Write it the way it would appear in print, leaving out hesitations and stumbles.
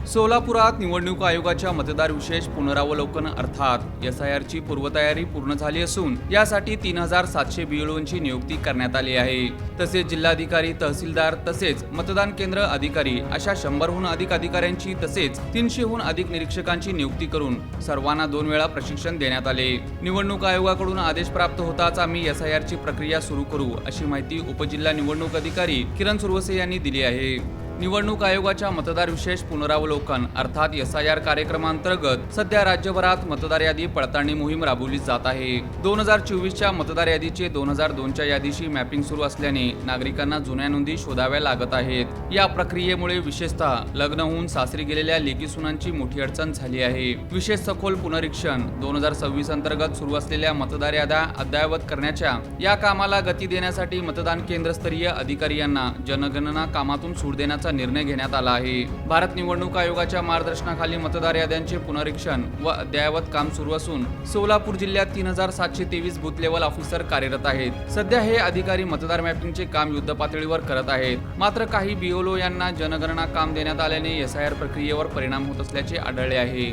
सोलापुरात निवडणूक आयोगाच्या मतदार विशेष पुनरावलोकन अर्थात एसआयआरची पूर्वतयारी पूर्ण झाली असून यासाठी 3700 बीएलओंची नियुक्ती करण्यात आली आहे। तसेच जिल्हाधिकारी, तहसीलदार तसेच मतदान केंद्र अधिकारी अशा 100हून अधिक अधिकाऱ्यांची तसेच 300हून अधिक निरीक्षकांची नियुक्ती करून सर्वांना 2 वेळा प्रशिक्षण देण्यात आले। निवडणूक आयोगाकडून आदेश प्राप्त होताच आम्ही एसआयआरची प्रक्रिया सुरू करू अशी माहिती उपजिल्हा निवडणूक अधिकारी किरण सुरवसे यांनी दिली आहे। निवडणूक आयोगाच्या मतदार विशेष पुनरावलोकन अर्थात एसआयआर कार्यक्रमांतर्गत सध्या राज्यभरात मतदार यादी पडताळणी मोहीम राबवली जात आहे। 2024च्या मतदार यादीचे 2002च्या यादीशी मॅपिंग सुरू असल्याने नागरिकांना जुन्या नोंदी शोधाव्या लागत आहेत। या प्रक्रियेमुळे विशेषतः लग्न होऊन सासरी गेलेल्या लेकी सुनांची मोठी अडचण झाली आहे। विशेष सखोल पुनरीक्षण 2026 अंतर्गत सुरू असलेल्या मतदार याद्या अद्ययावत करण्याच्या या कामाला गती देण्यासाठी मतदान केंद्रस्तरीय अधिकारी यांना जनगणना कामातून सूट देण्याचा निर्णय घेण्यात आला आहे। भारत निवडणूक आयोगाच्या मार्गदर्शनाखाली मतदार याद्यांचे पुनरीक्षण व अद्ययावत काम सुरू असून सोलापूर जिल्ह्यात 3723 बूथ लेवल ऑफिसर कार्यरत आहेत। सध्या हे अधिकारी मतदार मॅपिंगचे काम युद्ध पातळीवर करत आहेत। मात्र काही बीएलओ यांना जनगणना काम देण्यात आल्याने एसआयआर प्रक्रियेवर परिणाम होत असल्याचे आढळले आहे।